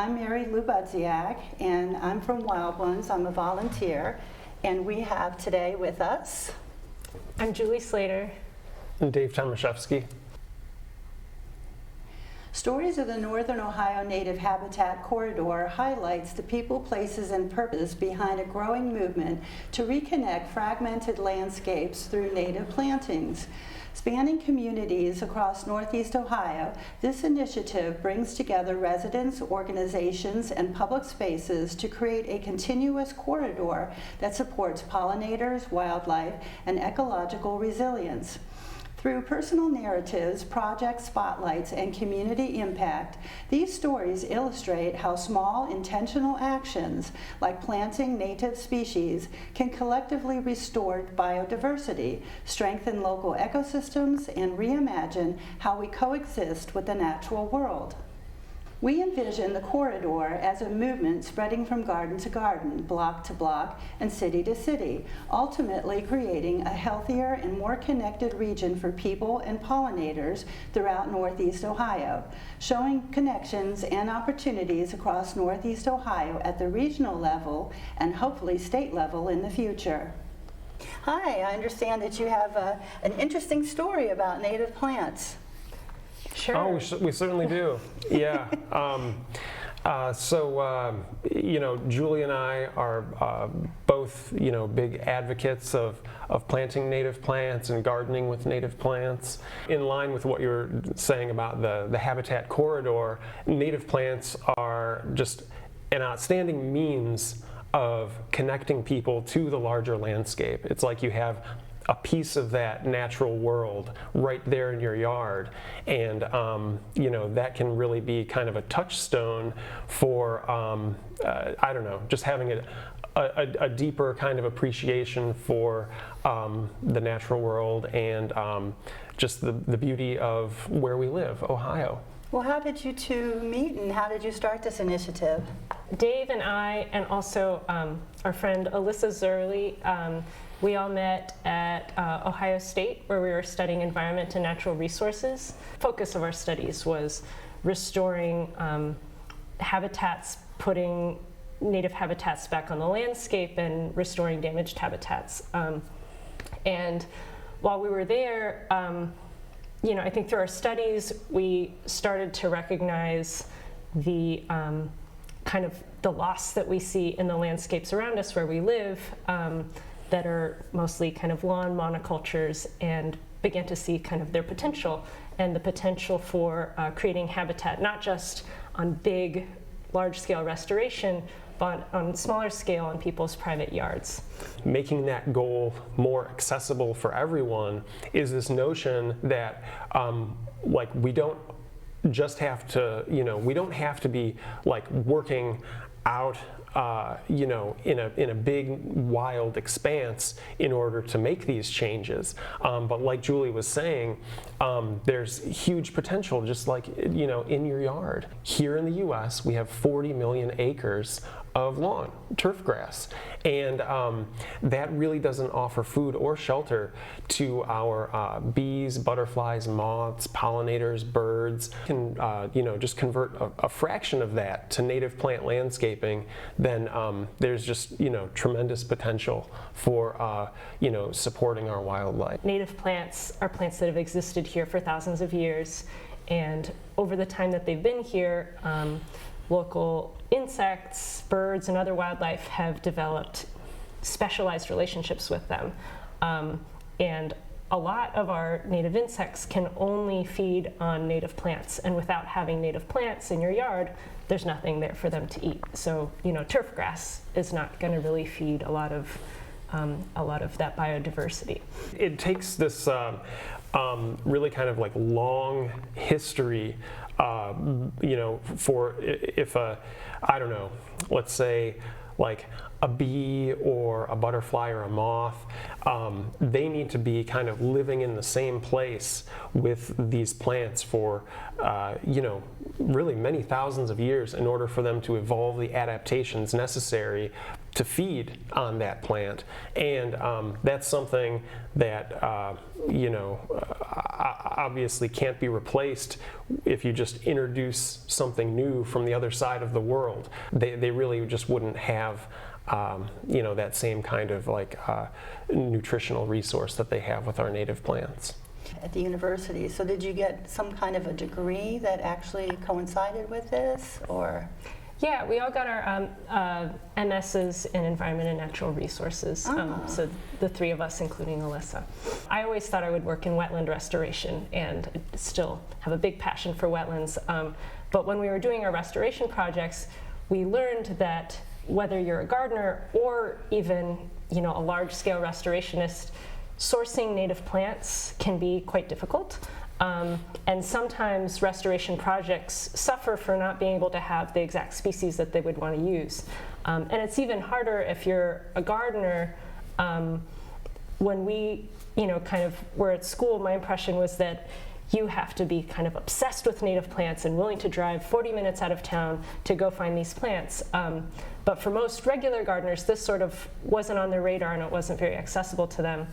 I'm Lou Budziak, and I'm from Wild Ones. I'm a volunteer, and we have today with us... I'm Julie Slater. And Dave Tomashefski. Stories of the Northern Ohio Native Habitat Corridor highlights the people, places, and purpose behind a growing movement to reconnect fragmented landscapes through native plantings. Spanning communities across Northeast Ohio, this initiative brings together residents, organizations, and public spaces to create a continuous corridor that supports pollinators, wildlife, and ecological resilience. Through personal narratives, project spotlights, and community impact, these stories illustrate how small, intentional actions, like planting native species, can collectively restore biodiversity, strengthen local ecosystems, and reimagine how we coexist with the natural world. We envision the corridor as a movement spreading from garden to garden, block to block, and city to city, ultimately creating a healthier and more connected region for people and pollinators throughout Northeast Ohio, showing connections and opportunities across Northeast Ohio at the regional level and hopefully state level in the future. Hi, I understand that you have an interesting story about native plants. Sure. Oh, we certainly do. Yeah. Julie and I are both, big advocates of planting native plants and gardening with native plants. In line with what you were saying about the habitat corridor, native plants are just an outstanding means of connecting people to the larger landscape. It's like you have a piece of that natural world right there in your yard, and that can really be kind of a touchstone for just having a deeper kind of appreciation for the natural world and just the beauty of where we live, Ohio. Well, how did you two meet, and how did you start this initiative? Dave and I, and also our friend Alyssa Zerly, we all met at Ohio State, where we were studying environment and natural resources. The focus of our studies was restoring habitats, putting native habitats back on the landscape, and restoring damaged habitats. And while we were there, I think through our studies, we started to recognize the kind of the loss that we see in the landscapes around us where we live, that are mostly kind of lawn monocultures, and began to see kind of their potential and the potential for creating habitat, not just on big, large-scale restoration, but on smaller scale on people's private yards. Making that goal more accessible for everyone is this notion that we don't just have to, we don't have to be like working out in a big, wild expanse in order to make these changes. But like Julie was saying, there's huge potential just like, in your yard. Here in the US, we have 40 million acres of lawn, turf grass. And that really doesn't offer food or shelter to our bees, butterflies, moths, pollinators, birds. Can just convert a fraction of that to native plant landscaping, then there's just tremendous potential for supporting our wildlife. Native plants are plants that have existed here for thousands of years, and over the time that they've been here, local insects, birds, and other wildlife have developed specialized relationships with them. And a lot of our native insects can only feed on native plants, and without having native plants in your yard, there's nothing there for them to eat. So, turf grass is not going to really feed a lot of that biodiversity. It takes this really kind of like long history, for if let's say like a bee or a butterfly or a moth, they need to be kind of living in the same place with these plants for, really many thousands of years in order for them to evolve the adaptations necessary to feed on that plant, and that's something that obviously can't be replaced if you just introduce something new from the other side of the world. They really just wouldn't have that same kind of nutritional resource that they have with our native plants. At the university, so did you get some kind of a degree that actually coincided with this, or? Yeah, we all got our MSs in Environment and Natural Resources, so the three of us, including Alyssa. I always thought I would work in wetland restoration, and still have a big passion for wetlands. But when we were doing our restoration projects, we learned that whether you're a gardener or even a large-scale restorationist, sourcing native plants can be quite difficult. And sometimes restoration projects suffer for not being able to have the exact species that they would want to use. And it's even harder if you're a gardener. When we, kind of were at school, my impression was that you have to be kind of obsessed with native plants and willing to drive 40 minutes out of town to go find these plants. But for most regular gardeners, this sort of wasn't on their radar and it wasn't very accessible to them.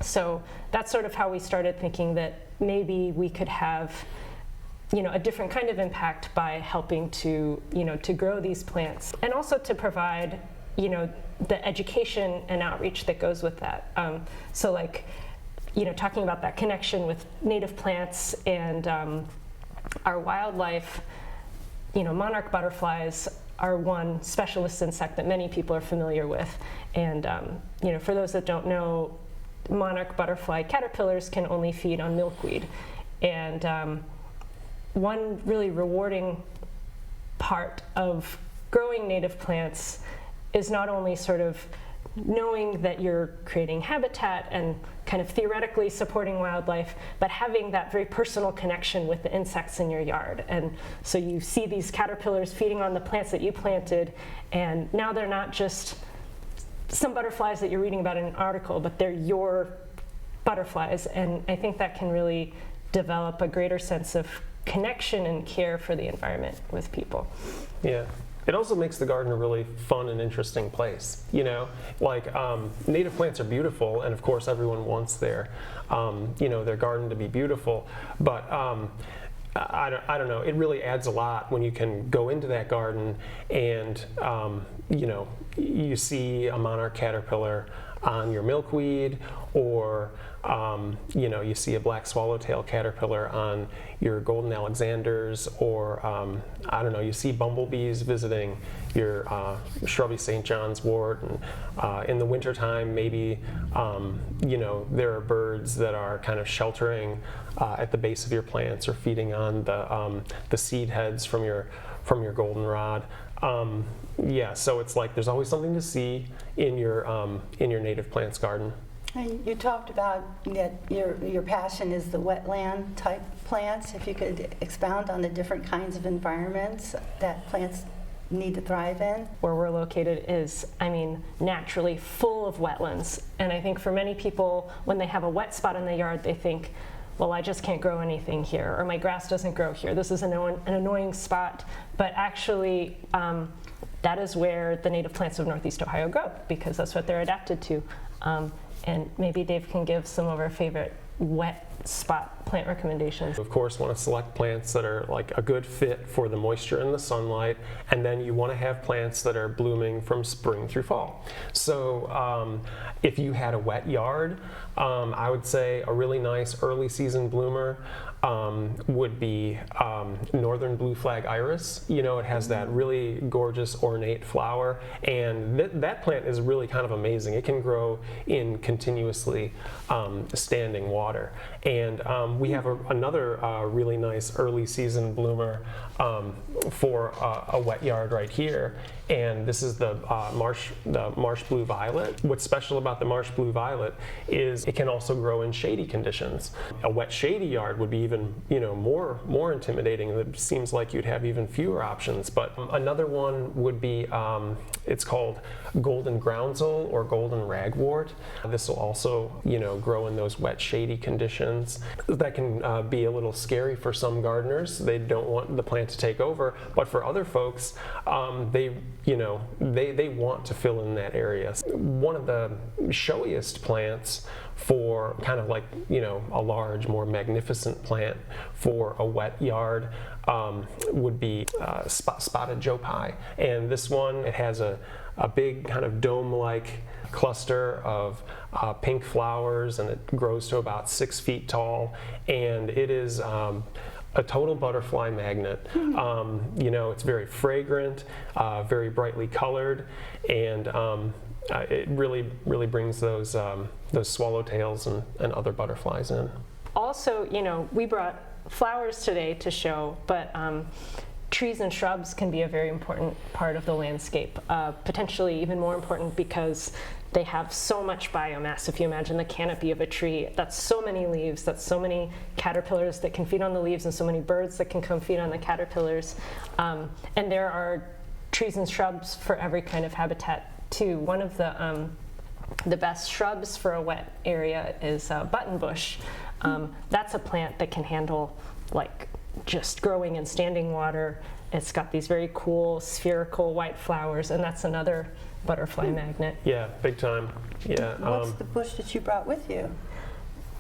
So that's sort of how we started thinking that maybe we could have, a different kind of impact by helping to, to grow these plants, and also to provide, the education and outreach that goes with that. So talking about that connection with native plants and our wildlife, monarch butterflies are one specialist insect that many people are familiar with. And, for those that don't know, monarch butterfly caterpillars can only feed on milkweed. And one really rewarding part of growing native plants is not only sort of knowing that you're creating habitat and kind of theoretically supporting wildlife, but having that very personal connection with the insects in your yard. And so you see these caterpillars feeding on the plants that you planted, and now they're not just some butterflies that you're reading about in an article, but they're your butterflies. And I think that can really develop a greater sense of connection and care for the environment with people. Yeah. It also makes the garden a really fun and interesting place. Native plants are beautiful, and of course everyone wants their garden to be beautiful. But I don't know. It really adds a lot when you can go into that garden and you see a monarch caterpillar on your milkweed, or you see a black swallowtail caterpillar on your golden Alexanders, or you see bumblebees visiting your shrubby St. John's wort. And in the wintertime, maybe there are birds that are kind of sheltering at the base of your plants or feeding on the seed heads from your goldenrod. So it's like there's always something to see in your native plants garden. You talked about that your passion is the wetland type plants. If you could expound on the different kinds of environments that plants need to thrive in. Where we're located is, naturally full of wetlands. And I think for many people, when they have a wet spot in the yard, they think, well, I just can't grow anything here, or my grass doesn't grow here. This is an annoying spot. But actually, that is where the native plants of Northeast Ohio grow, because that's what they're adapted to. And maybe Dave can give some of our favorite wet spot plant recommendations. Of course, want to select plants that are like a good fit for the moisture and the sunlight, and then you want to have plants that are blooming from spring through fall. So if you had a wet yard, I would say a really nice early season bloomer would be northern blue flag iris. It has that really gorgeous ornate flower, and that plant is really kind of amazing. It can grow in continuously standing water. And we have another really nice early season bloomer for a wet yard right here, and this is the marsh blue violet. What's special about the marsh blue violet is it can also grow in shady conditions. A wet shady yard would be even even, more intimidating. It seems like you'd have even fewer options. But another one would be, it's called golden groundsel or golden ragwort. This will also, grow in those wet, shady conditions. That can be a little scary for some gardeners. They don't want the plant to take over, but for other folks, they want to fill in that area. One of the showiest plants for kind of like, a large, more magnificent plant for a wet yard would be spotted Joe Pye. And this one, it has a big kind of dome-like cluster of pink flowers, and it grows to about 6 feet tall, and it is a total butterfly magnet. It's very fragrant, very brightly colored, and it really brings those swallowtails and other butterflies in. Also, we brought flowers today to show, but trees and shrubs can be a very important part of the landscape, potentially even more important because they have so much biomass. If you imagine the canopy of a tree, that's so many leaves, that's so many caterpillars that can feed on the leaves, and so many birds that can come feed on the caterpillars. And there are trees and shrubs for every kind of habitat too. One of the best shrubs for a wet area is buttonbush. That's a plant that can handle just growing in standing water. It's got these very cool spherical white flowers, and that's another butterfly magnet. Yeah, big time. Yeah. What's the bush that you brought with you?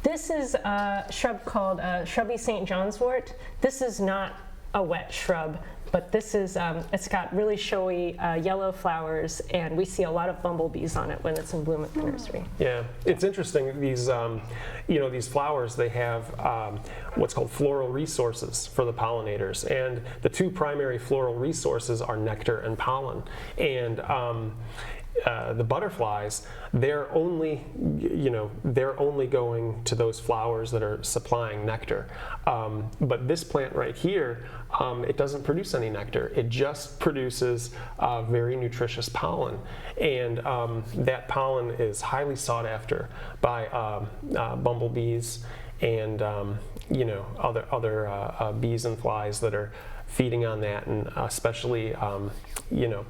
This is a shrub called shrubby St. John's wort. This is not a wet shrub, but this is, it's got really showy yellow flowers, and we see a lot of bumblebees on it when it's in bloom at the nursery. Yeah, it's interesting. These, these flowers, they have what's called floral resources for the pollinators, and the two primary floral resources are nectar and pollen. And the butterflies, they're only going to those flowers that are supplying nectar. But this plant right here, it doesn't produce any nectar. It just produces very nutritious pollen, and that pollen is highly sought after by bumblebees and other bees and flies that are feeding on that, and especially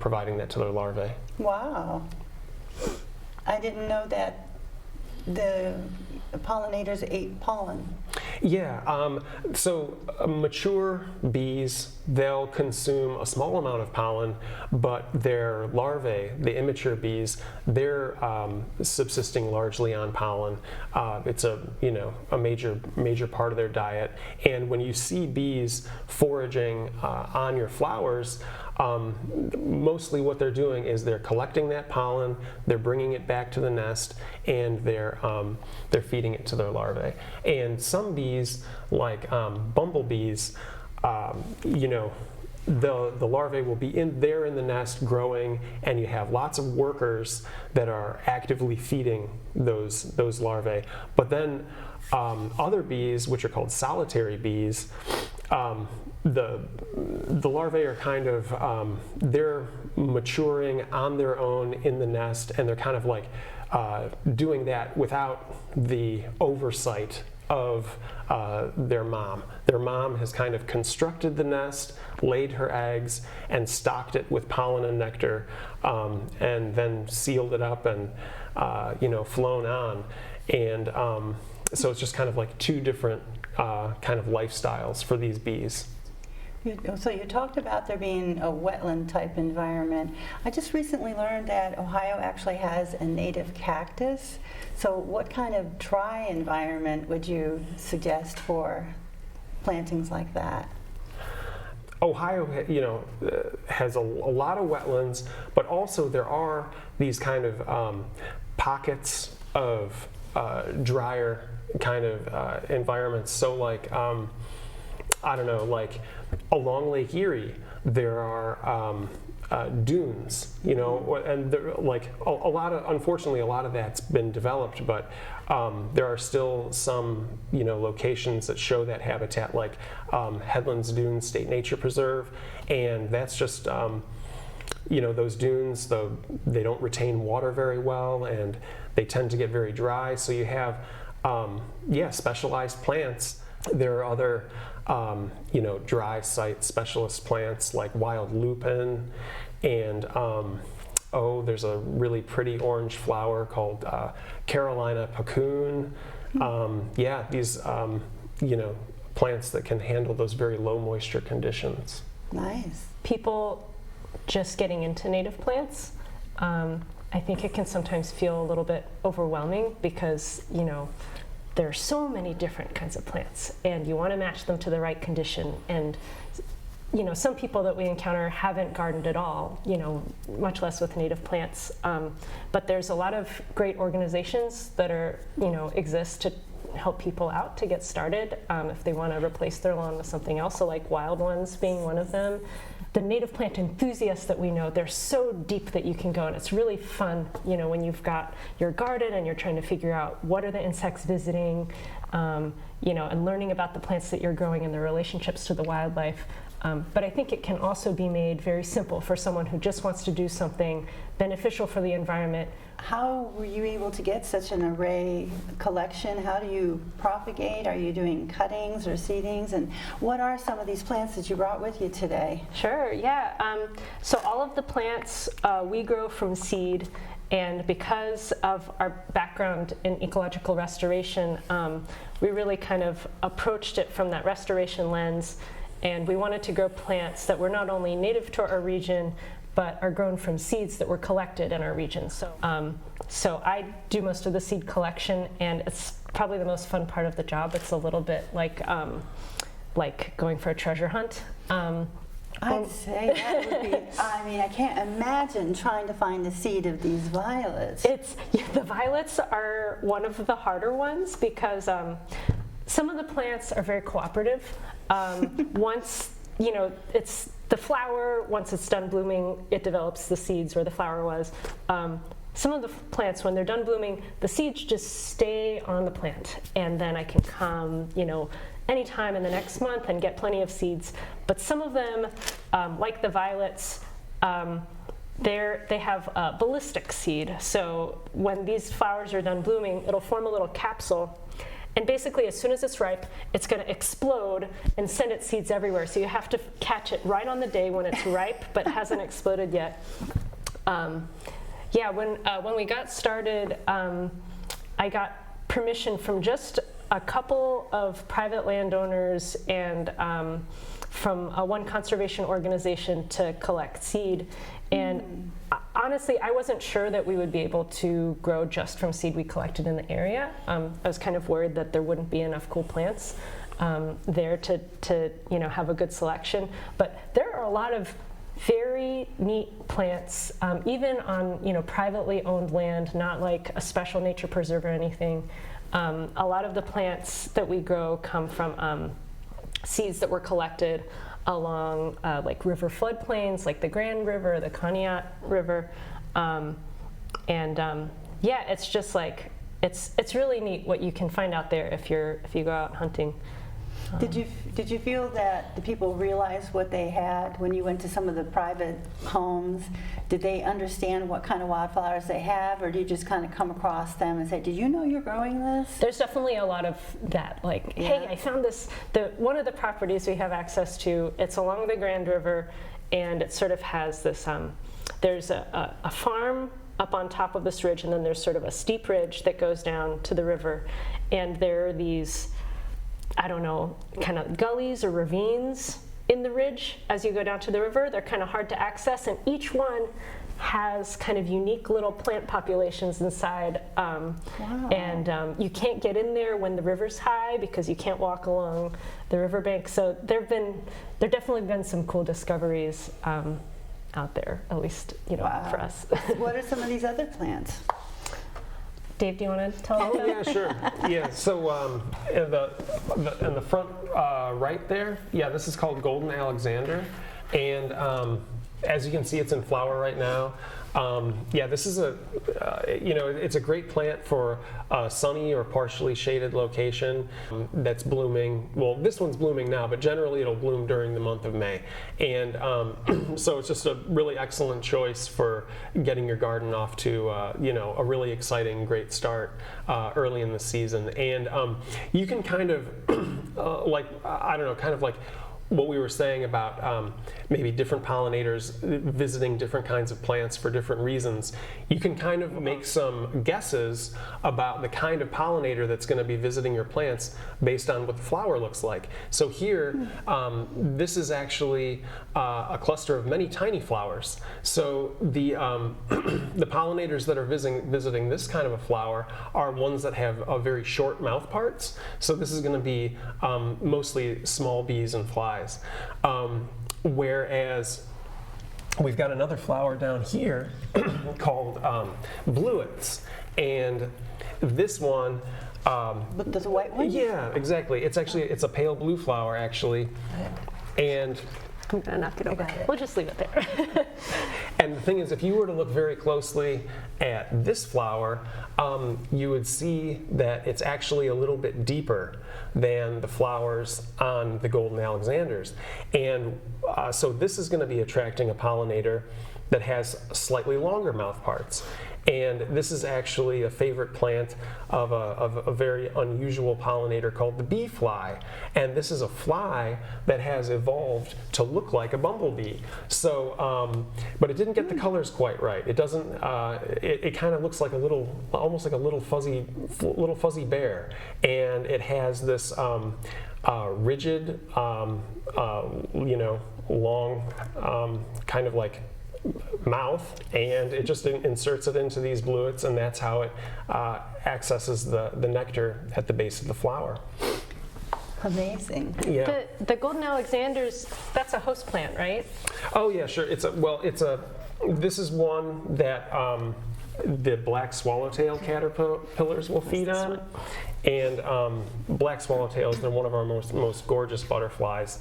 providing that to their larvae. Wow. I didn't know that the pollinators ate pollen. Yeah, so mature bees, they'll consume a small amount of pollen, but their larvae, the immature bees, they're subsisting largely on pollen. It's a major part of their diet. And when you see bees foraging on your flowers, mostly what they're doing is they're collecting that pollen, they're bringing it back to the nest, and they're feeding it to their larvae. And some bees, like bumblebees, the larvae will be in the nest growing, and you have lots of workers that are actively feeding those larvae. But then other bees, which are called solitary bees, the larvae are kind of they're maturing on their own in the nest, and they're kind of like doing that without the oversight of their mom. Their mom has kind of constructed the nest, laid her eggs, and stocked it with pollen and nectar, and then sealed it up and flown on. And so it's just kind of like two different kind of lifestyles for these bees. So you talked about there being a wetland type environment. I just recently learned that Ohio actually has a native cactus. So what kind of dry environment would you suggest for plantings like that? Ohio, has a lot of wetlands, but also there are these kind of pockets of drier kind of environments. So like, like along Lake Erie, there are dunes, and there, like unfortunately, a lot of that's been developed, but there are still some, locations that show that habitat, like Headlands Dunes State Nature Preserve, and that's just, those dunes, though they don't retain water very well, and they tend to get very dry, so you have, specialized plants There are other, dry site specialist plants like wild lupin, and there's a really pretty orange flower called Carolina puccoon. These plants that can handle those very low moisture conditions. Nice. People just getting into native plants, I think it can sometimes feel a little bit overwhelming because, there are so many different kinds of plants and you want to match them to the right condition. And, some people that we encounter haven't gardened at all, much less with native plants. But there's a lot of great organizations that exist to help people out to get started if they want to replace their lawn with something else. So like Wild Ones being one of them. The native plant enthusiasts that we know, they're so deep that you can go, and it's really fun, when you've got your garden and you're trying to figure out what are the insects visiting, and learning about the plants that you're growing and their relationships to the wildlife. But I think it can also be made very simple for someone who just wants to do something beneficial for the environment. How were you able to get such an array collection? How do you propagate? Are you doing cuttings or seedings? And what are some of these plants that you brought with you today? Sure, yeah. So all of the plants we grow from seed, and because of our background in ecological restoration, we really kind of approached it from that restoration lens, and we wanted to grow plants that were not only native to our region, but are grown from seeds that were collected in our region. So I do most of the seed collection, and it's probably the most fun part of the job. It's a little bit like going for a treasure hunt. I'd say that would be, I can't imagine trying to find the seed of these violets. The violets are one of the harder ones because some of the plants are very cooperative. Once, it's the flower, once it's done blooming, it develops the seeds where the flower was. Some of the plants, when they're done blooming, the seeds just stay on the plant, and then I can come, anytime in the next month and get plenty of seeds. But some of them, like the violets, they have a ballistic seed. So when these flowers are done blooming, it'll form a little capsule. And basically, as soon as it's ripe, it's going to explode and send its seeds everywhere. So you have to catch it right on the day when it's ripe, but hasn't exploded yet. When we got started, I got permission from just a couple of private landowners and from one conservation organization to collect seed. And honestly, I wasn't sure that we would be able to grow just from seed we collected in the area. I was kind of worried that there wouldn't be enough cool plants there to have a good selection. But there are a lot of very neat plants, even on privately owned land, not like a special nature preserve or anything. A lot of the plants that we grow come from seeds that were collected along like river floodplains, like the Grand River, the Conneaut River, it's just like it's really neat what you can find out there if you go out hunting. Did you feel that the people realized what they had when you went to some of the private homes? Did they understand what kind of wildflowers they have, or did you just kind of come across them and say, "Did you know you're growing this?" There's definitely a lot of that. Like, hey, I found this. One of the properties we have access to, it's along the Grand River, and it sort of has this. There's a farm up on top of this ridge, and then there's sort of a steep ridge that goes down to the river, and there are these, I don't know, kind of gullies or ravines in the ridge as you go down to the river. They're kind of hard to access, and each one has kind of unique little plant populations inside. Wow. And you can't get in there when the river's high because you can't walk along the riverbank. So there definitely been some cool discoveries out there, at least Wow. for us. What are some of these other plants? Dave, do you want to tell us? Oh, yeah, sure. Yeah, so in the front right there, this is called Golden Alexander. And as you can see, it's in flower right now. Yeah, this is it's a great plant for a sunny or partially shaded location that's blooming. Well, this one's blooming now, but generally it'll bloom during the month of May. And so it's just a really excellent choice for getting your garden off to, a really exciting, great start early in the season. And you can kind of, kind of like what we were saying about maybe different pollinators visiting different kinds of plants for different reasons, you can kind of make some guesses about the kind of pollinator that's going to be visiting your plants based on what the flower looks like. So here, this is actually a cluster of many tiny flowers. So the the pollinators that are visiting this kind of a flower are ones that have very short mouth parts. So this is going to be mostly small bees and flies. Whereas we've got another flower down here called bluets, and this one. There's a white one? Yeah, exactly. It's a pale blue flower actually, and I'm gonna knock it over. We'll just leave it there. and the thing is, if you were to look very closely at this flower, you would see that it's actually a little bit deeper than the flowers on the golden Alexanders. And so this is going to be attracting a pollinator that has slightly longer mouth parts. And this is actually a favorite plant of a very unusual pollinator called the bee fly. And this is a fly that has evolved to look like a bumblebee. So, but it didn't get the colors quite right. It doesn't. It kind of looks like almost like a little fuzzy bear. And it has this rigid, long, kind of like mouth, and it just inserts it into these bluets, and that's how it accesses the nectar at the base of the flower. Amazing. Yeah. The golden Alexanders, that's a host plant, right? Oh yeah, sure. This is one that the black swallowtail caterpillars will feed on. And black swallowtails, they're one of our most gorgeous butterflies.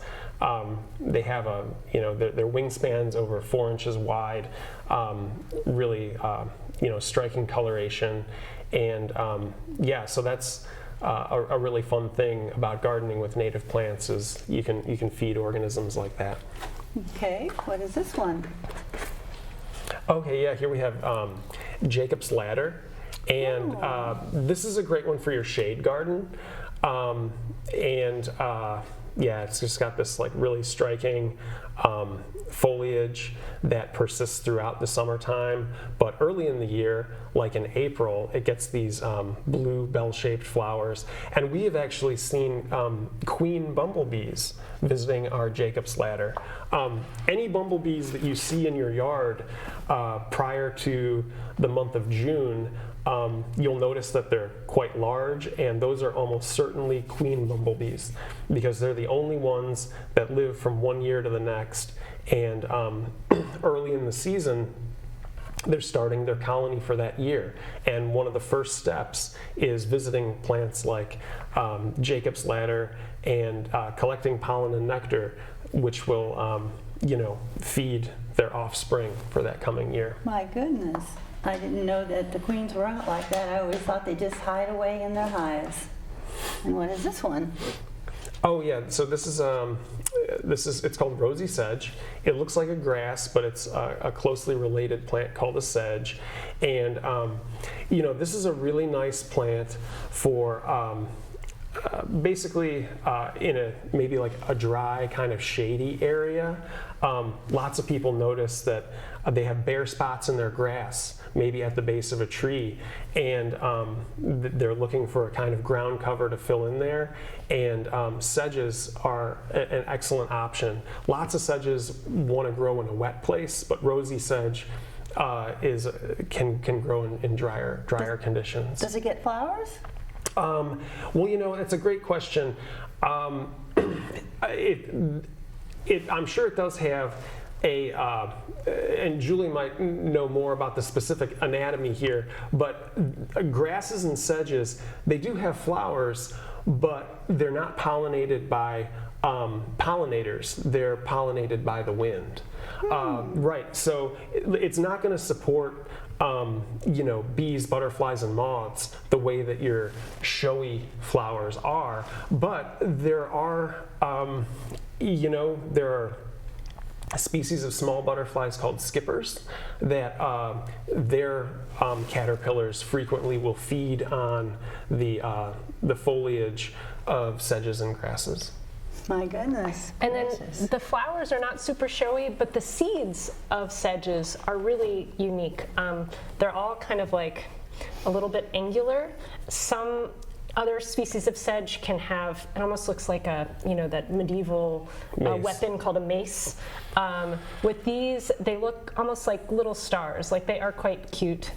They have their wingspans over 4 inches wide, really striking coloration, and so that's a really fun thing about gardening with native plants is you can feed organisms like that. Okay, what is this one? Okay, yeah, here we have Jacob's Ladder. And this is a great one for your shade garden. It's just got this like really striking foliage that persists throughout the summertime. But early in the year, like in April, it gets these blue bell-shaped flowers. And we have actually seen queen bumblebees visiting our Jacob's Ladder. Any bumblebees that you see in your yard prior to the month of June, you'll notice that they're quite large, and those are almost certainly queen bumblebees because they're the only ones that live from one year to the next. And early in the season, they're starting their colony for that year. And one of the first steps is visiting plants like Jacob's Ladder and collecting pollen and nectar, which will feed their offspring for that coming year. My goodness. I didn't know that the queens were out like that. I always thought they just hide away in their hives. And what is this one? Oh yeah, so this is it's called rosy sedge. It looks like a grass, but it's a closely related plant called a sedge. And this is a really nice plant for basically in maybe like a dry kind of shady area. Lots of people notice that they have bare spots in their grass, maybe at the base of a tree, and they're looking for a kind of ground cover to fill in there. And sedges are an excellent option. Lots of sedges want to grow in a wet place, but rosy sedge can grow in drier conditions. Does it get flowers? It's a great question. I'm sure it does have and Julie might know more about the specific anatomy here, but grasses and sedges, they do have flowers, but they're not pollinated by pollinators. They're pollinated by the wind. Right, so it's not going to support bees, butterflies, and moths the way that your showy flowers are, but there are, there are species of small butterflies called skippers that their caterpillars frequently will feed on the foliage of sedges and grasses. My goodness. And then the flowers are not super showy, but the seeds of sedges are really unique. They're all kind of like a little bit angular. Some other species of sedge can have, it almost looks like that medieval weapon called a mace. With these, they look almost like little stars, like they are quite cute.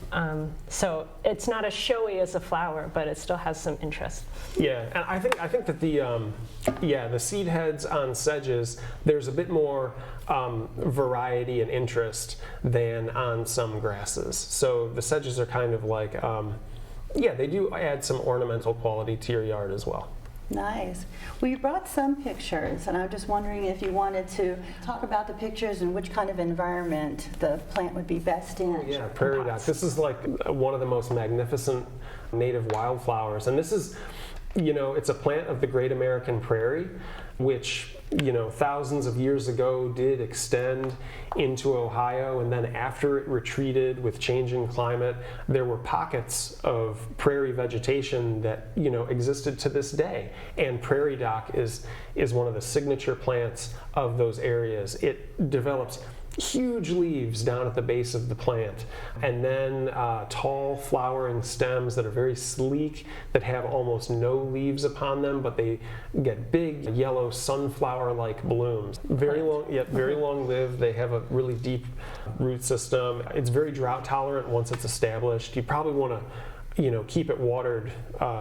So it's not as showy as a flower, but it still has some interest. Yeah, and I think that the seed heads on sedges, there's a bit more variety and interest than on some grasses. So the sedges are kind of like, they do add some ornamental quality to your yard as well. Nice. Well, you brought some pictures, and I'm just wondering if you wanted to talk about the pictures and which kind of environment the plant would be best in. Oh, yeah, prairie dock. This is like one of the most magnificent native wildflowers, and this is, it's a plant of the Great American Prairie, which, thousands of years ago did extend into Ohio, and then after it retreated with changing climate, there were pockets of prairie vegetation that, existed to this day. And prairie dock is one of the signature plants of those areas. It develops huge leaves down at the base of the plant, and then tall flowering stems that are very sleek, that have almost no leaves upon them, but they get big yellow sunflower-like blooms. Very long lived. They have a really deep root system. It's very drought tolerant once it's established. You probably want to keep it watered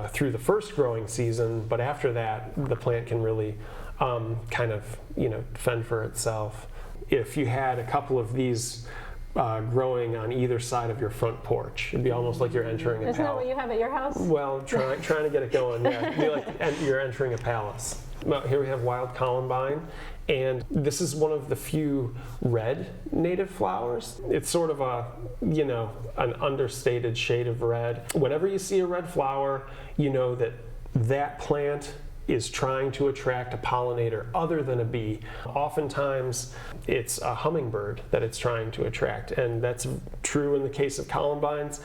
through the first growing season, but after that, the plant can really fend for itself. If you had a couple of these growing on either side of your front porch, it'd be almost like you're entering a palace. Isn't that what you have at your house? Well, trying to get it going, yeah. It'd be like you're entering a palace. Well, here we have wild columbine, and this is one of the few red native flowers. It's sort of an understated shade of red. Whenever you see a red flower, you know that plant is trying to attract a pollinator other than a bee. Oftentimes, it's a hummingbird that it's trying to attract, and that's true in the case of columbines.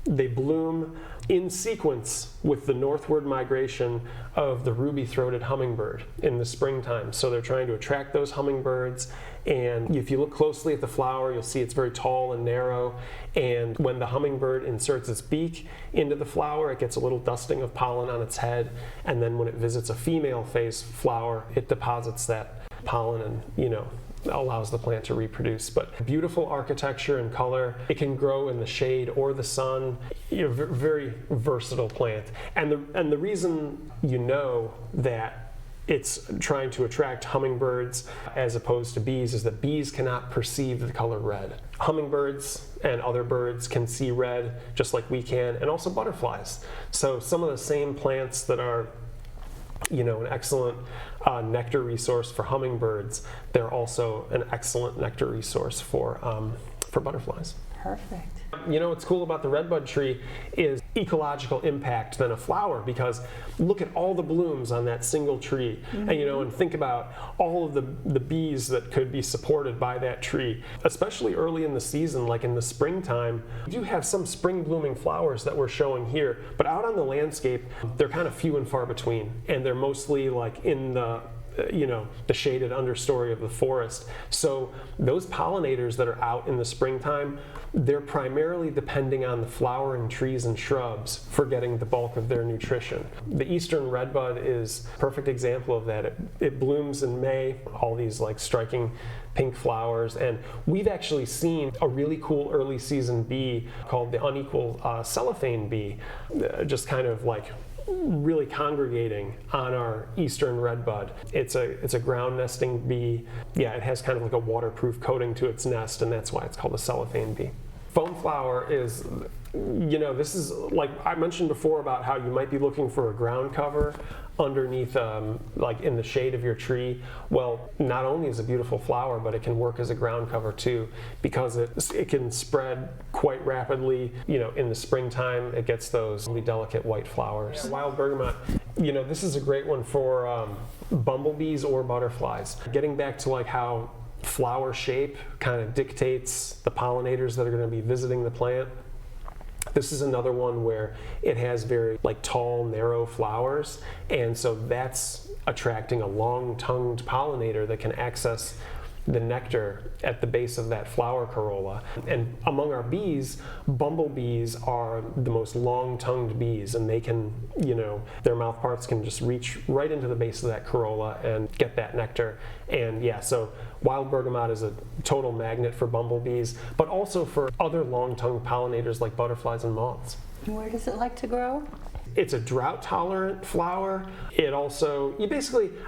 They bloom in sequence with the northward migration of the ruby-throated hummingbird in the springtime. So they're trying to attract those hummingbirds, and if you look closely at the flower, you'll see it's very tall and narrow, and when the hummingbird inserts its beak into the flower, it gets a little dusting of pollen on its head, and then when it visits a female phase flower, it deposits that pollen and, allows the plant to reproduce. But beautiful architecture and color. It can grow in the shade or the sun. Very versatile plant. And the reason that it's trying to attract hummingbirds as opposed to bees is that bees cannot perceive the color red. Hummingbirds and other birds can see red just like we can, and also butterflies. So some of the same plants that are an excellent nectar resource for hummingbirds, they're also an excellent nectar resource for butterflies. Perfect. What's cool about the redbud tree is ecological impact than a flower, because look at all the blooms on that single tree, and think about all of the bees that could be supported by that tree, especially early in the season, like in the springtime. We do have some spring blooming flowers that we're showing here, but out on the landscape, they're kind of few and far between, and they're mostly like in the shaded understory of the forest. So those pollinators that are out in the springtime, they're primarily depending on the flowering trees and shrubs for getting the bulk of their nutrition. The eastern redbud is a perfect example of that. It blooms in May, all these like striking pink flowers, and we've actually seen a really cool early season bee called the unequal cellophane bee, just kind of like really congregating on our eastern redbud. It's a ground nesting bee. Yeah, it has kind of like a waterproof coating to its nest, and that's why it's called a cellophane bee. foam flower is, this is like I mentioned before about how you might be looking for a ground cover underneath, like in the shade of your tree. Well, not only is it a beautiful flower, but it can work as a ground cover too, because it can spread quite rapidly. In the springtime, it gets those really delicate white flowers. Wild bergamot, this is a great one for bumblebees or butterflies. Getting back to like how flower shape kind of dictates the pollinators that are going to be visiting the plant. This is another one where it has very like tall, narrow flowers, and so that's attracting a long-tongued pollinator that can access the nectar at the base of that flower corolla. And among our bees, bumblebees are the most long-tongued bees, and they can, their mouth parts can just reach right into the base of that corolla and get that nectar. And yeah, so wild bergamot is a total magnet for bumblebees, but also for other long-tongued pollinators like butterflies and moths. Where does it like to grow? It's a drought-tolerant flower. It also,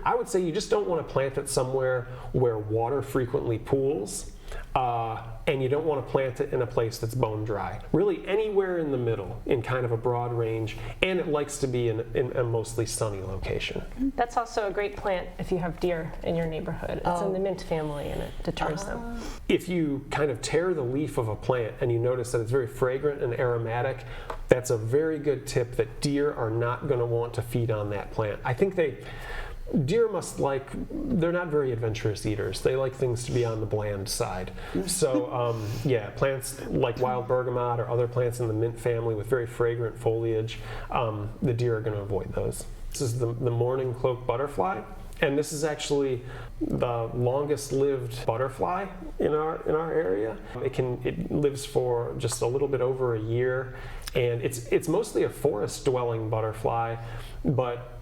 I would say you just don't want to plant it somewhere where water frequently pools, and you don't want to plant it in a place that's bone dry. Really anywhere in the middle, in kind of a broad range, and it likes to be in a mostly sunny location. That's also a great plant if you have deer in your neighborhood. It's in the mint family, and it deters them. If you kind of tear the leaf of a plant and you notice that it's very fragrant and aromatic, that's a very good tip that deer are not going to want to feed on that plant. I think deer they're not very adventurous eaters. They like things to be on the bland side. So plants like wild bergamot or other plants in the mint family with very fragrant foliage, the deer are going to avoid those. This is the morning cloak butterfly, and this is actually the longest lived butterfly in our area. It lives for just a little bit over a year, and it's mostly a forest dwelling butterfly, but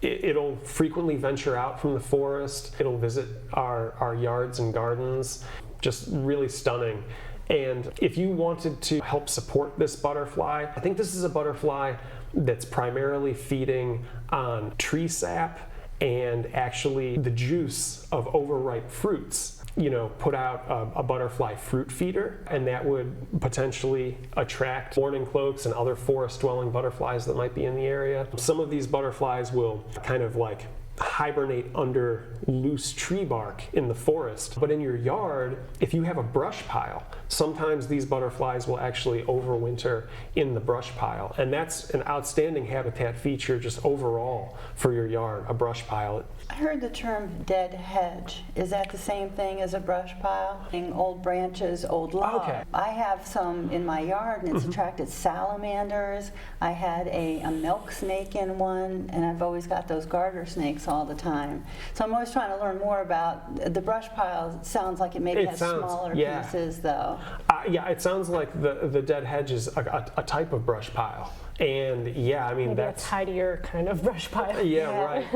it'll frequently venture out from the forest. It'll visit our yards and gardens. Just really stunning. And if you wanted to help support this butterfly, I think this is a butterfly that's primarily feeding on tree sap and actually the juice of overripe fruits. Put out a butterfly fruit feeder, and that would potentially attract mourning cloaks and other forest-dwelling butterflies that might be in the area. Some of these butterflies will kind of like hibernate under loose tree bark in the forest. But in your yard, if you have a brush pile, sometimes these butterflies will actually overwinter in the brush pile. And that's an outstanding habitat feature just overall for your yard, a brush pile. I heard the term dead hedge. Is that the same thing as a brush pile? Old branches, old logs. Okay. I have some in my yard, and it's attracted salamanders. I had a milk snake in one, and I've always got those garter snakes all the time. So I'm always trying to learn more about the brush pile. Sounds like it maybe has smaller pieces, though. It sounds like the dead hedge is a type of brush pile. And maybe that's a tidier kind of brush pile. Right.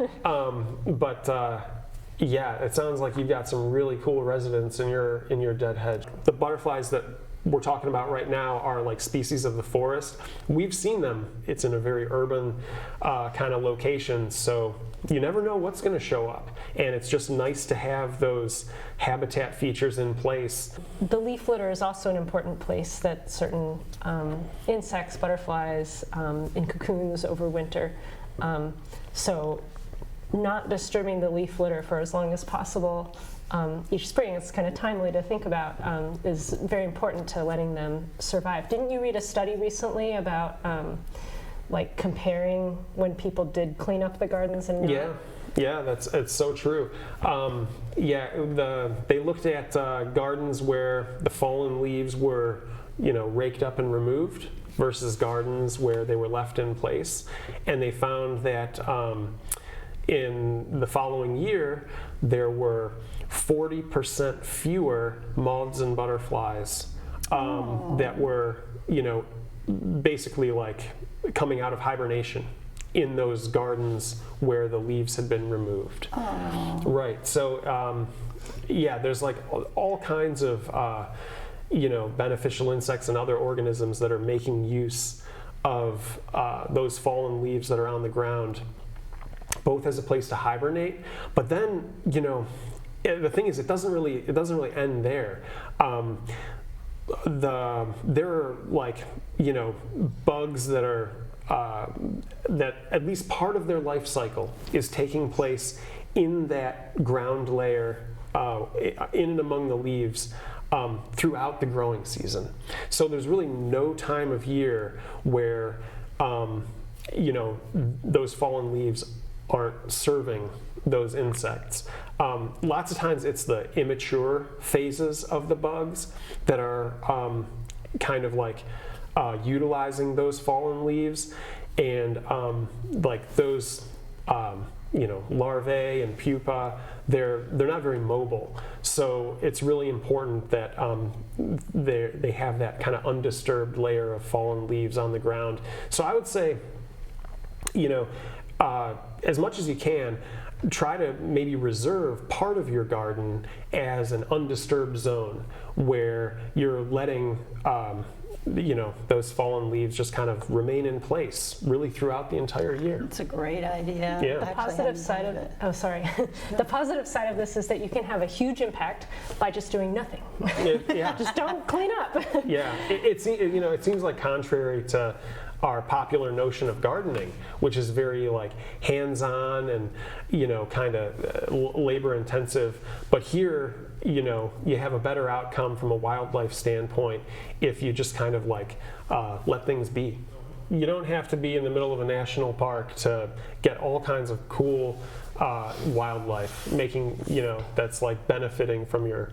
It sounds like you've got some really cool residents in your dead hedge. The butterflies that we're talking about right now are like species of the forest. We've seen them. It's in a very urban kind of location, so you never know what's going to show up. And it's just nice to have those habitat features in place. The leaf litter is also an important place that certain insects, butterflies, in cocoons overwinter. So not disturbing the leaf litter for as long as possible each spring, it's kind of timely to think about, is very important to letting them survive. Didn't you read a study recently about like comparing when people did clean up the gardens and not? It's so true. They looked at gardens where the fallen leaves were raked up and removed versus gardens where they were left in place, and they found that in the following year there were 40% fewer moths and butterflies that were basically like coming out of hibernation in those gardens where the leaves had been removed. Right. So there's like all kinds of beneficial insects and other organisms that are making use of those fallen leaves that are on the ground, both as a place to hibernate, but then the thing is, it doesn't really end there. there are like, bugs that are that at least part of their life cycle is taking place in that ground layer, in and among the leaves, throughout the growing season. So there's really no time of year where those fallen leaves aren't serving those insects. Lots of times it's the immature phases of the bugs that are kind of like utilizing those fallen leaves, and like those larvae and pupa, they're not very mobile. So it's really important that they have that kind of undisturbed layer of fallen leaves on the ground. So I would say, as much as you can, try to maybe reserve part of your garden as an undisturbed zone where you're letting those fallen leaves just kind of remain in place really throughout the entire year. It's a great idea. Yeah. The positive side of the positive side of this is that you can have a huge impact by just doing nothing. Yeah. Just don't clean up. Yeah, it seems like contrary to our popular notion of gardening, which is very like hands-on and kind of labor intensive, but here you have a better outcome from a wildlife standpoint if you just kind of like let things be. You don't have to be in the middle of a national park to get all kinds of cool wildlife that's like benefiting from your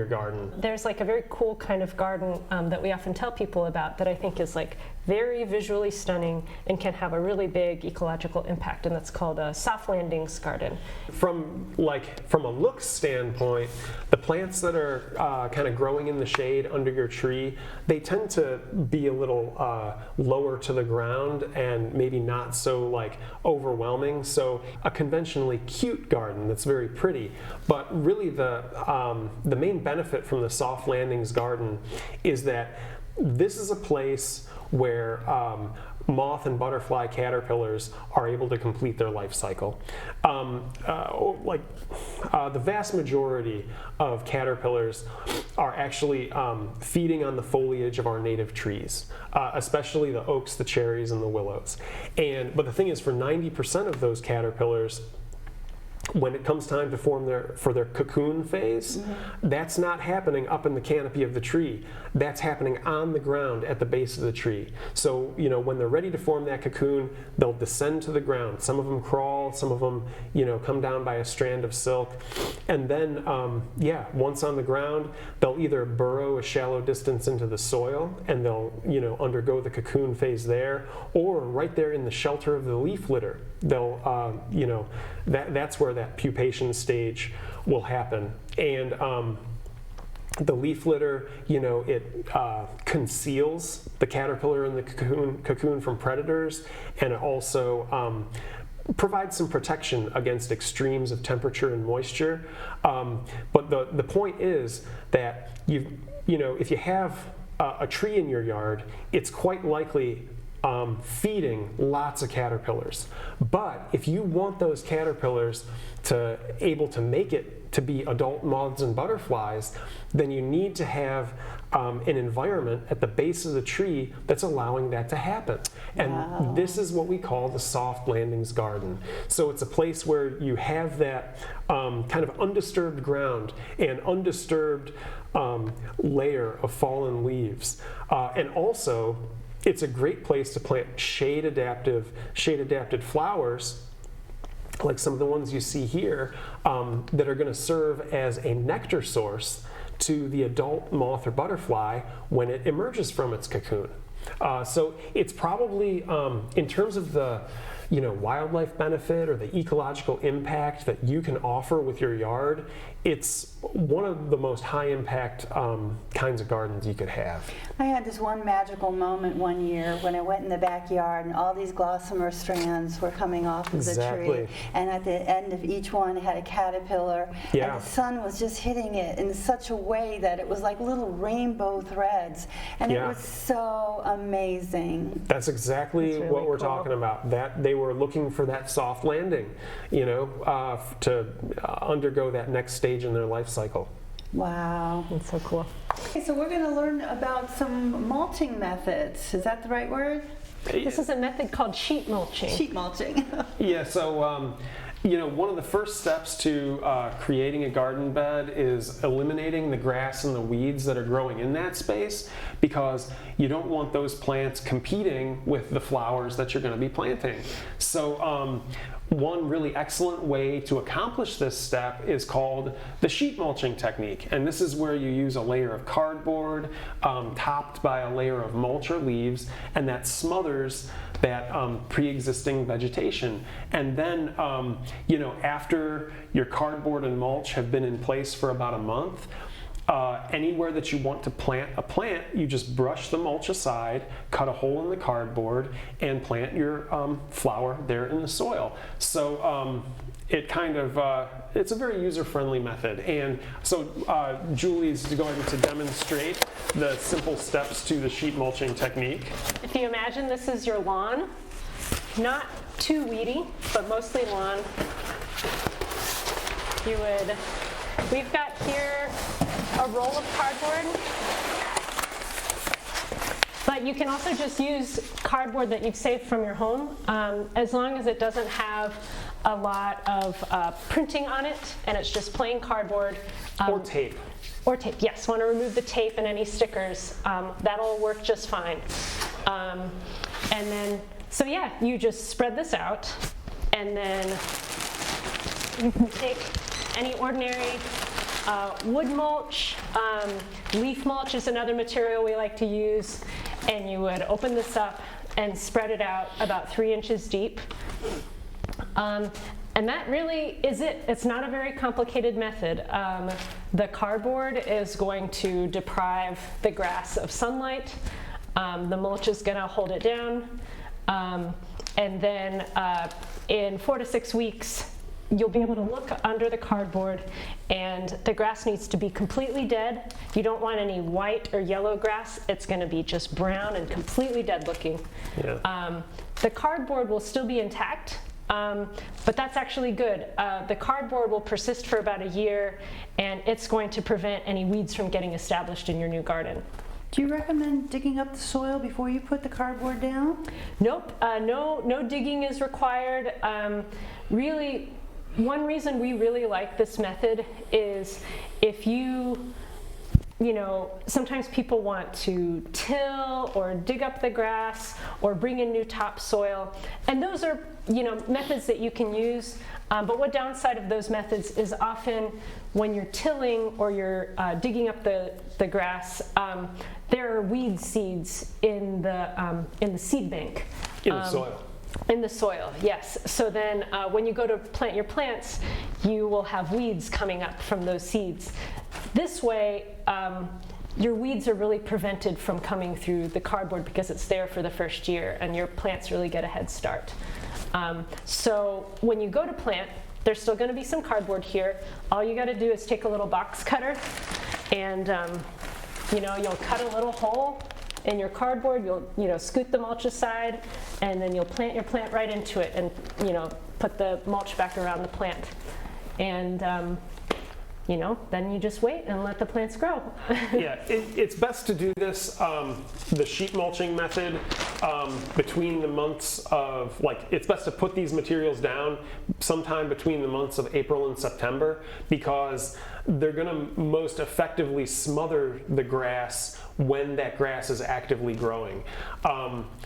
garden. There's like a very cool kind of garden that we often tell people about that I think is like very visually stunning and can have a really big ecological impact, and that's called a soft landings garden. From a look standpoint, the plants that are kind of growing in the shade under your tree, they tend to be a little lower to the ground and maybe not so like overwhelming. So a conventionally cute garden that's very pretty, but really the main benefit from the soft landings garden is that this is a place where moth and butterfly caterpillars are able to complete their life cycle. The vast majority of caterpillars are actually feeding on the foliage of our native trees, especially the oaks, the cherries, and the willows. But the thing is, for 90% of those caterpillars, when it comes time to form their cocoon phase, that's not happening up in the canopy of the tree. That's happening on the ground at the base of the tree. So, when they're ready to form that cocoon, they'll descend to the ground. Some of them crawl, some of them, come down by a strand of silk. And then, once on the ground, they'll either burrow a shallow distance into the soil and they'll, undergo the cocoon phase there, or right there in the shelter of the leaf litter, they'll, that's where that pupation stage will happen. And the leaf litter, it conceals the caterpillar in the cocoon from predators, and it also provides some protection against extremes of temperature and moisture. But the point is that if you have a tree in your yard, it's quite likely feeding lots of caterpillars. But if you want those caterpillars to able to make it to be adult moths and butterflies, then you need to have an environment at the base of the tree that's allowing that to happen. And this is what we call the soft landings garden. So it's a place where you have that kind of undisturbed ground and undisturbed layer of fallen leaves. And also, it's a great place to plant shade-adapted flowers, like some of the ones you see here, that are going to serve as a nectar source to the adult moth or butterfly when it emerges from its cocoon. So it's probably, in terms of the wildlife benefit or the ecological impact that you can offer with your yard, it's one of the most high impact kinds of gardens you could have. I had this one magical moment one year when I went in the backyard and all these gossamer strands were coming off of the tree. And at the end of each one it had a caterpillar. Yeah. And the sun was just hitting it in such a way that it was like little rainbow threads. And it was so amazing. That's exactly really what we're cool. talking about. That they were looking for that soft landing, to undergo that next stage in their life cycle. Wow. It's so cool. Okay, so we're going to learn about some mulching methods. Is that the right word? This is a method called sheet mulching. Sheet mulching. Yeah, so one of the first steps to creating a garden bed is eliminating the grass and the weeds that are growing in that space, because you don't want those plants competing with the flowers that you're going to be planting. So one really excellent way to accomplish this step is called the sheet mulching technique. And this is where you use a layer of cardboard topped by a layer of mulch or leaves, and that smothers that pre-existing vegetation. And then, after your cardboard and mulch have been in place for about a month, anywhere that you want to plant a plant, you just brush the mulch aside, cut a hole in the cardboard, and plant your flower there in the soil. So it's a very user-friendly method. And so Julie's going to demonstrate the simple steps to the sheet mulching technique. If you imagine this is your lawn, not too weedy, but mostly lawn, we've got here a roll of cardboard, but you can also just use cardboard that you've saved from your home, as long as it doesn't have a lot of printing on it and it's just plain cardboard. Or tape. Or tape, yes. Want to remove the tape and any stickers. That'll work just fine. And then, so yeah, you just spread this out, and then you can take any ordinary wood mulch. Leaf mulch is another material we like to use, and you would open this up and spread it out about 3 inches deep. And that really is it. It's not a very complicated method. The cardboard is going to deprive the grass of sunlight. The mulch is going to hold it down. And then in 4 to 6 weeks, you'll be able to look under the cardboard, and the grass needs to be completely dead. You don't want any white or yellow grass. It's going to be just brown and completely dead looking. Yeah. The cardboard will still be intact, but that's actually good. The cardboard will persist for about a year, and it's going to prevent any weeds from getting established in your new garden. Do you recommend digging up the soil before you put the cardboard down? Nope, no digging is required. Really, one reason we really like this method is if sometimes people want to till or dig up the grass or bring in new topsoil, and those are methods that you can use. But what downside of those methods is often when you're tilling or you're digging up the grass, there are weed seeds in the seed bank. In the soil. In the soil, yes. So then when you go to plant your plants, you will have weeds coming up from those seeds. This way, your weeds are really prevented from coming through the cardboard because it's there for the first year, and your plants really get a head start. So when you go to plant, there's still going to be some cardboard here. All you got to do is take a little box cutter, and you'll cut a little hole in your cardboard. You'll scoot the mulch aside, and then you'll plant your plant right into it, and put the mulch back around the plant, and then you just wait and let the plants grow. Yeah, it's best to do this, the sheet mulching method, between the months of, it's best to put these materials down sometime between the months of April and September, because they're going to most effectively smother the grass when that grass is actively growing.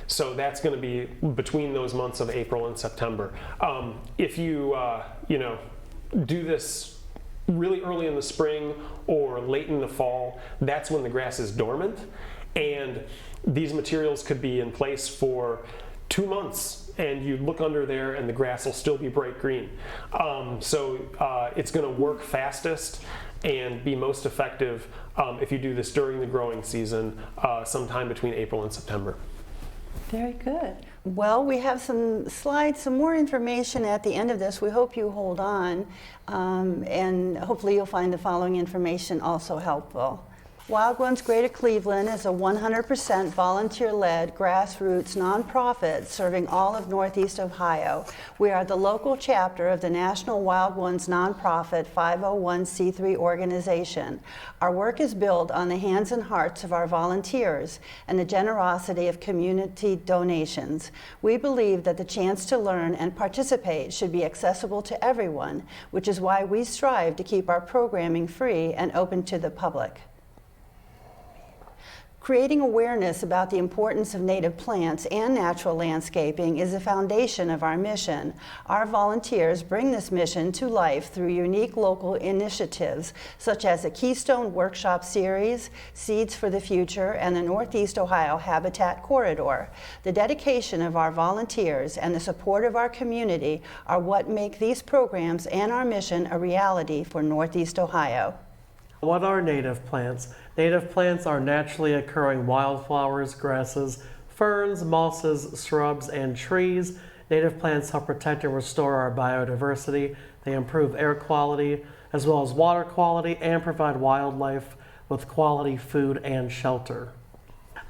So that's going to be between those months of April and September. If you, do this really early in the spring or late in the fall, that's when the grass is dormant, and these materials could be in place for 2 months, and you look under there and the grass will still be bright green. So it's going to work fastest and be most effective if you do this during the growing season, sometime between April and September. Very good. Well, we have some slides, some more information at the end of this. We hope you hold on, and hopefully you'll find the following information also helpful. Wild Ones Greater Cleveland is a 100% volunteer-led grassroots nonprofit serving all of Northeast Ohio. We are the local chapter of the National Wild Ones nonprofit 501c3 organization. Our work is built on the hands and hearts of our volunteers and the generosity of community donations. We believe that the chance to learn and participate should be accessible to everyone, which is why we strive to keep our programming free and open to the public. Creating awareness about the importance of native plants and natural landscaping is the foundation of our mission. Our volunteers bring this mission to life through unique local initiatives, such as the Keystone Workshop Series, Seeds for the Future, and the Northeast Ohio Habitat Corridor. The dedication of our volunteers and the support of our community are what make these programs and our mission a reality for Northeast Ohio. What are native plants? Native plants are naturally occurring wildflowers, grasses, ferns, mosses, shrubs, and trees. Native plants help protect and restore our biodiversity. They improve air quality as well as water quality and provide wildlife with quality food and shelter.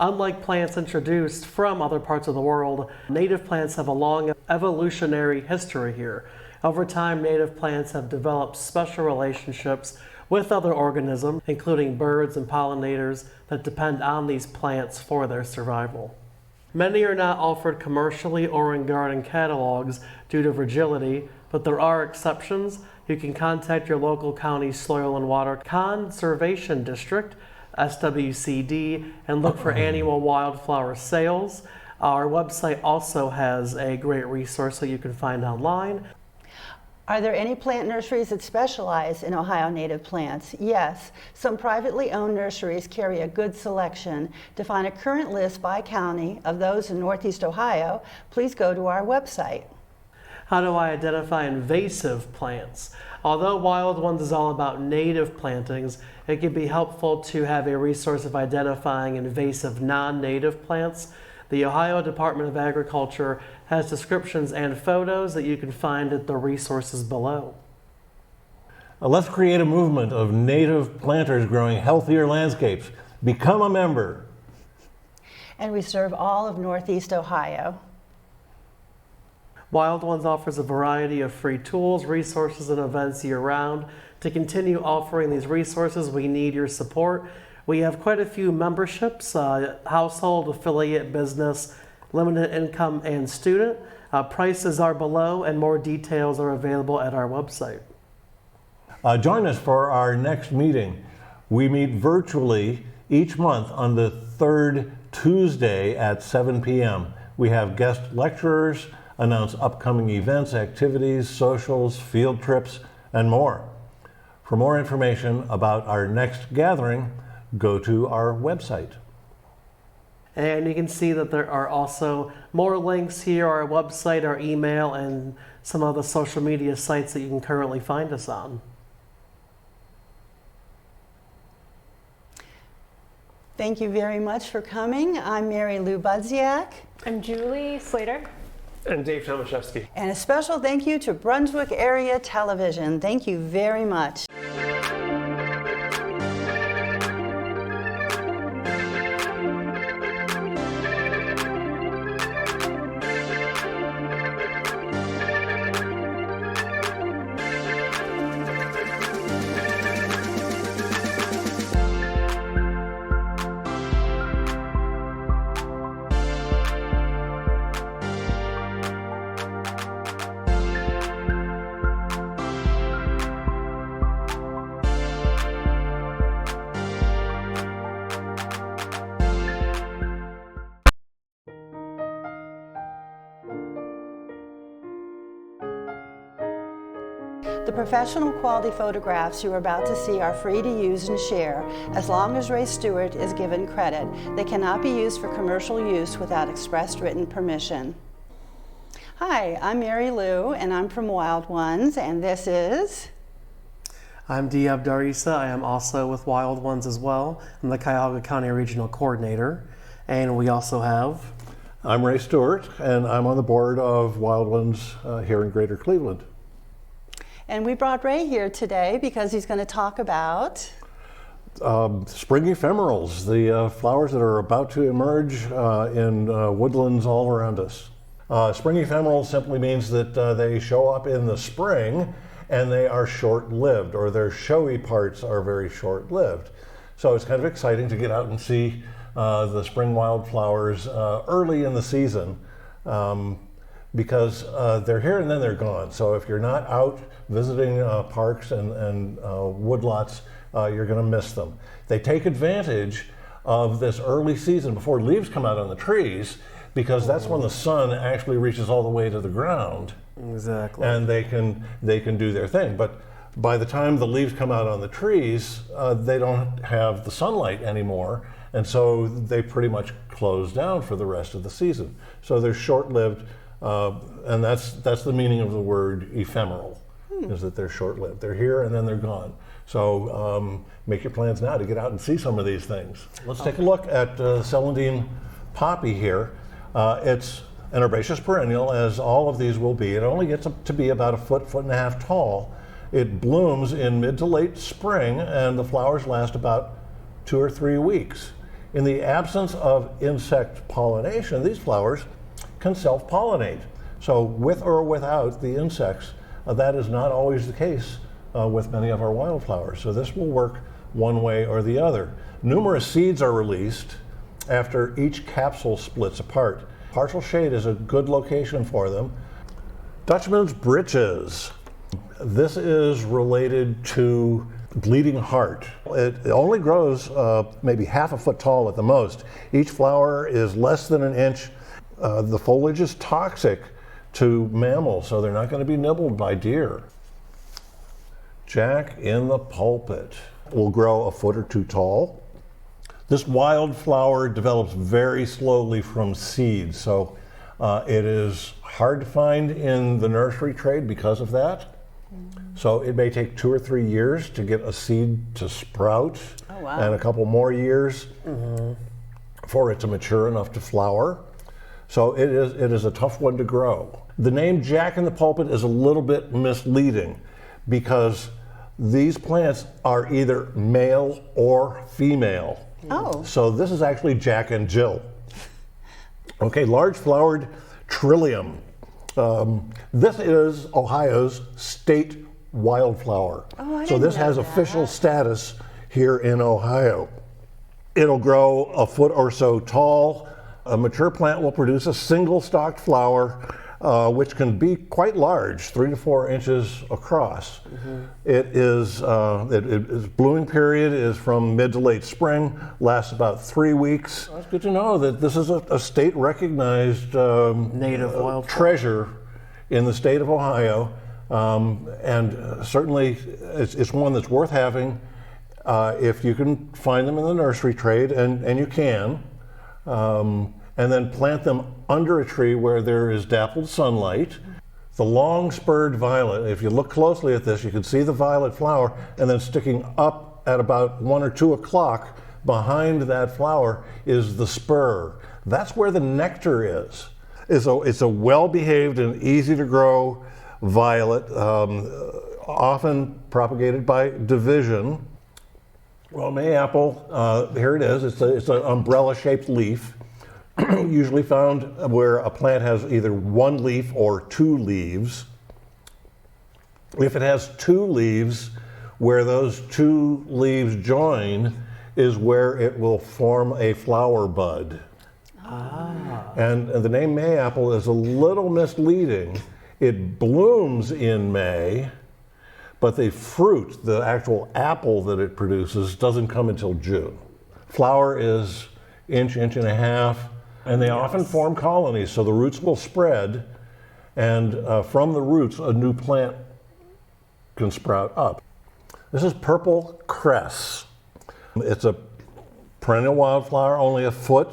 Unlike plants introduced from other parts of the world, native plants have a long evolutionary history here. Over time, native plants have developed special relationships with other organisms, including birds and pollinators, that depend on these plants for their survival. Many are not offered commercially or in garden catalogs due to fragility, but there are exceptions. You can contact your local county soil and water conservation district, SWCD, and look for annual wildflower sales. Our website also has a great resource that you can find online. Are there any plant nurseries that specialize in Ohio native plants? Yes, some privately owned nurseries carry a good selection. To find a current list by county of those in Northeast Ohio, please go to our website. How do I identify invasive plants? Although Wild Ones is all about native plantings, it can be helpful to have a resource of identifying invasive non-native plants. The Ohio Department of Agriculture has descriptions and photos that you can find at the resources below. Let's create a movement of native planters growing healthier landscapes. Become a member. And we serve all of Northeast Ohio. Wild Ones offers a variety of free tools, resources, and events year-round. To continue offering these resources, we need your support. We have quite a few memberships, household, affiliate, business, limited income, and student. Prices are below and more details are available at our website. Join us for our next meeting. We meet virtually each month on the third Tuesday at 7 p.m. We have guest lecturers, announce upcoming events, activities, socials, field trips, and more. For more information about our next gathering, go to our website. And you can see that there are also more links here, our website, our email, and some of the social media sites that you can currently find us on. Thank you very much for coming. I'm Lou Budziak. I'm Julie Slater. And Dave Tomashefski. And a special thank you to Brunswick Area Television. Thank you very much. The professional quality photographs you are about to see are free to use and share, as long as Ray Stewart is given credit. They cannot be used for commercial use without express written permission. Hi, I'm Mary Lou, and I'm from Wild Ones, and this is... I'm Diab Darisa. I am also with Wild Ones as well. I'm the Cuyahoga County Regional Coordinator. And we also have... I'm Ray Stewart, and I'm on the board of Wild Ones here in Greater And we brought Ray here today because he's going to talk about Spring ephemerals, the flowers that are about to emerge in woodlands all around us. Spring ephemeral simply means that they show up in the spring and they are short-lived, or their showy parts are very short-lived. So it's kind of exciting to get out and see the spring wildflowers early in the season because they're here and then they're gone. So if you're not out visiting parks and woodlots, you're going to miss them. They take advantage of this early season before leaves come out on the trees, because that's when the sun actually reaches all the way to the ground. Exactly. And they can do their thing. But by the time the leaves come out on the trees, they don't have the sunlight anymore, and so they pretty much close down for the rest of the season. So they're short-lived, and that's the meaning of the word ephemeral, is that they're short-lived. They're here and then they're gone. So make your plans now to get out and see some of these things. Let's take a look at celandine poppy here. It's an herbaceous perennial, as all of these will be. It only gets up to be about a foot, foot and a half tall. It blooms in mid to late spring, and the flowers last about 2 or 3 weeks. In the absence of insect pollination, these flowers can self-pollinate. So with or without the insects, that is not always the case with many of our wildflowers. So this will work one way or the other. Numerous seeds are released after each capsule splits apart. Partial shade is a good location for them. Dutchman's breeches. This is related to bleeding heart. It only grows maybe half a foot tall at the most. Each flower is less than an inch. The foliage is toxic to mammals, so they're not going to be nibbled by deer. Jack in the pulpit will grow a foot or two tall. This wildflower develops very slowly from seeds, so it is hard to find in the nursery trade because of that. So it may take 2 or 3 years to get a seed to sprout, and a couple more years for it to mature enough to flower. So it is a tough one to grow. The name Jack in the Pulpit is a little bit misleading because these plants are either male or female. Oh. So this is actually Jack and Jill. Okay, large flowered trillium. This is Ohio's state wildflower. Oh, I so didn't this know has that. official status here in Ohio. It'll grow a foot or so tall. A mature plant will produce a single stalked flower, which can be quite large, 3 to 4 inches across. Its blooming period is from mid to late spring, lasts about 3 weeks. It's good to know that this is a state recognized Native wildflower. treasure in the state of Ohio, and certainly it's one that's worth having if you can find them in the nursery trade, and you can. And then plant them under a tree where there is dappled sunlight. The long spurred violet, if you look closely at this, you can see the violet flower, and then sticking up at about 1 or 2 o'clock behind that flower is the spur. That's where the nectar is. It's a well-behaved and easy to grow violet, often propagated by division. Well, mayapple, here it is. It's an umbrella-shaped leaf. Usually found where a plant has either 1 leaf or 2 leaves. If it has 2 leaves, where those 2 leaves join is where it will form a flower bud. And the name mayapple is a little misleading. It blooms in May, but the fruit, the actual apple that it produces, doesn't come until June. Flower is inch and a half. And they often form colonies, so the roots will spread, and from the roots, a new plant can sprout up. This is purple cress. It's a perennial wildflower, only a foot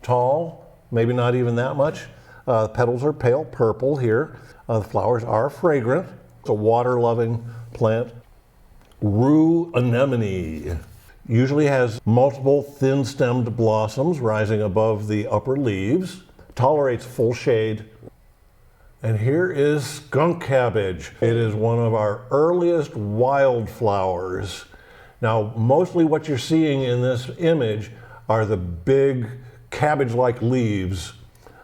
tall, maybe not even that much. Petals are pale purple here. The flowers are fragrant. It's a water-loving plant. Rue anemone. Usually has multiple thin-stemmed blossoms rising above the upper leaves, tolerates full shade. And here is skunk cabbage. It is one of our earliest wildflowers. Now, mostly what you're seeing in this image are the big cabbage-like leaves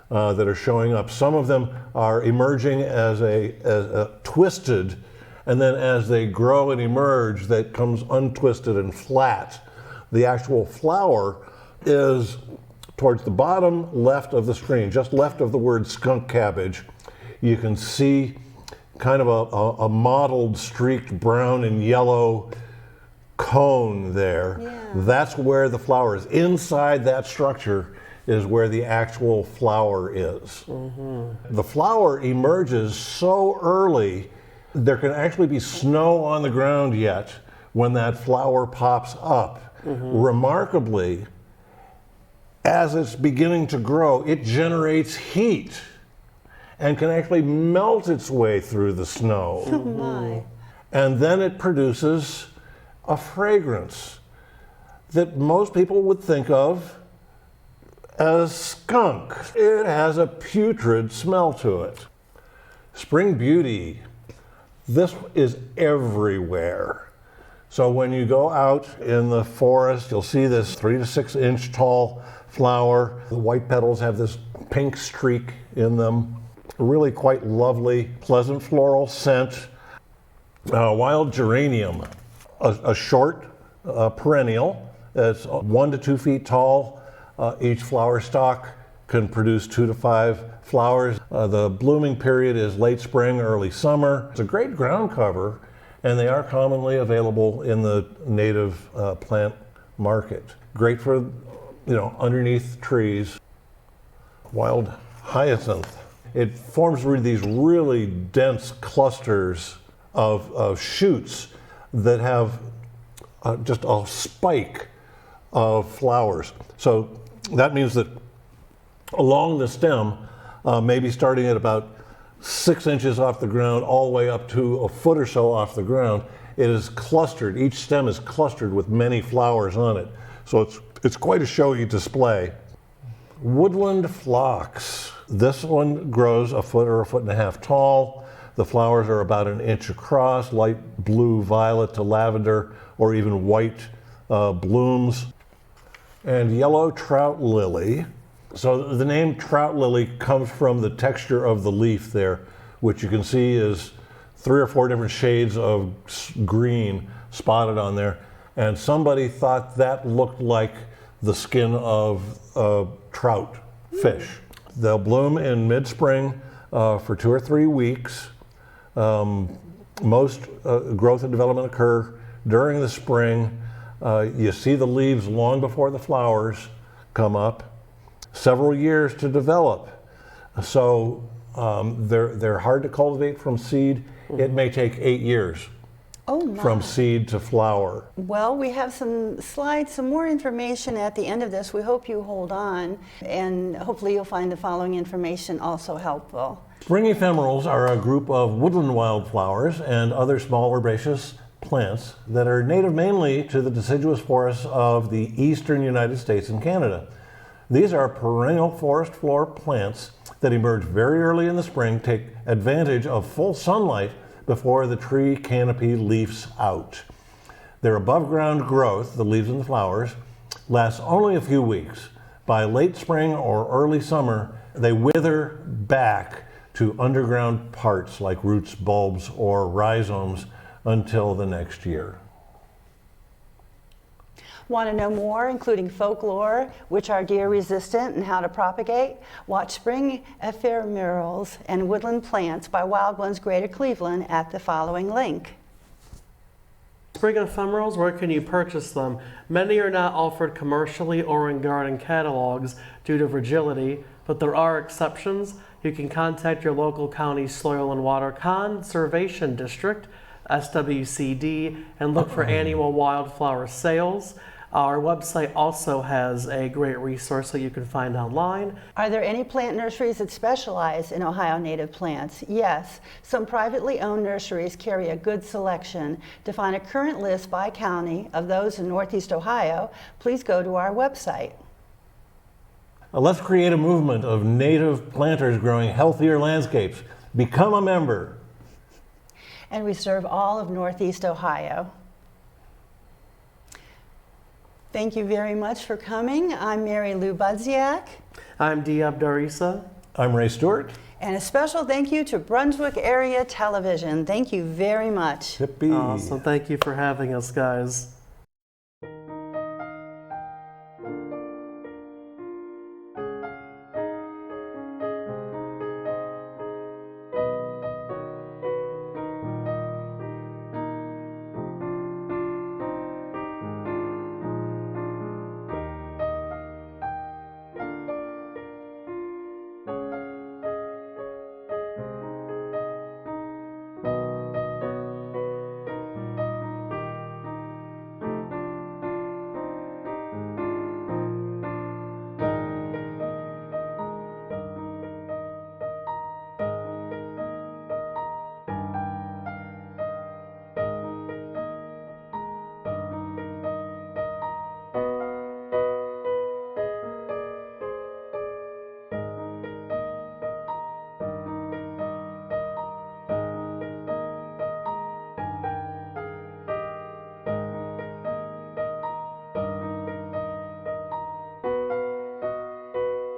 that are showing up. Some of them are emerging as a twisted, and then as they grow and emerge, that comes untwisted and flat. The actual flower is towards the bottom left of the screen, just left of the word skunk cabbage. You can see kind of a mottled, streaked brown and yellow cone there. Yeah. That's where the flower is. Inside that structure is where the actual flower is. The flower emerges so early, there can actually be snow on the ground yet when that flower pops up. Remarkably, as it's beginning to grow, it generates heat and can actually melt its way through the snow. Oh my. And then it produces a fragrance that most people would think of as skunk. It has a putrid smell to it. Spring beauty, this is everywhere. So when you go out in the forest, you'll see this 3 to 6 inch tall flower. The white petals have this pink streak in them. Really quite lovely, pleasant floral scent. Wild geranium, a short perennial. It's 1 to 2 feet tall. Each flower stalk can produce 2 to 5 flowers. The blooming period is late spring, early summer. It's a great ground cover, and they are commonly available in the native plant market. Great for, underneath trees. Wild hyacinth. It forms these really dense clusters of shoots that have just a spike of flowers. So that means that along the stem, maybe starting at about 6 inches off the ground, all the way up to a foot or so off the ground, it is clustered. Each stem is clustered with many flowers on it. So it's quite a showy display. Woodland phlox. This one grows a foot or a foot and a half tall. The flowers are about an inch across, light blue, violet to lavender, or even white blooms. And yellow trout lily. So the name trout lily comes from the texture of the leaf there, which you can see is 3 or 4 different shades of green spotted on there. And somebody thought that looked like the skin of trout fish. They'll bloom in mid-spring for 2 or 3 weeks. Most growth and development occur during the spring. You see the leaves long before the flowers come up. Several years to develop. So they're hard to cultivate from seed. It may take 8 years from seed to flower. Well, we have some slides, some more information at the end of this. We hope you hold on, and hopefully you'll find the following information also helpful. Spring ephemerals are a group of woodland wildflowers and other small herbaceous plants that are native mainly to the deciduous forests of the eastern United States and Canada. These are perennial forest floor plants that emerge very early in the spring, take advantage of full sunlight before the tree canopy leafs out. Their above ground growth, the leaves and the flowers, lasts only a few weeks. By late spring or early summer, they wither back to underground parts like roots, bulbs, or rhizomes until the next year. Want to know more, including folklore, which are deer resistant and how to propagate? Watch Spring Ephemerals and Woodland Plants by Wild Ones Greater Cleveland at the following link. Spring ephemerals, where can you purchase them? Many are not offered commercially or in garden catalogs due to fragility, but there are exceptions. You can contact your local county soil and water conservation district, SWCD, and look for annual wildflower sales. Our website also has a great resource that you can find online. Are there any plant nurseries that specialize in Ohio native plants? Yes. Some privately owned nurseries carry a good selection. To find a current list by county of those in Northeast Ohio, please go to our website. Let's create a movement of native planters growing healthier landscapes. Become a member. And we serve all of Northeast Ohio. Thank you very much for coming. I'm Mary Lou Budziak. I'm Diab Darisa. I'm Ray Stewart. And a special thank you to Brunswick Area Television. Thank you very much. Yippee. Awesome. Thank you for having us, guys.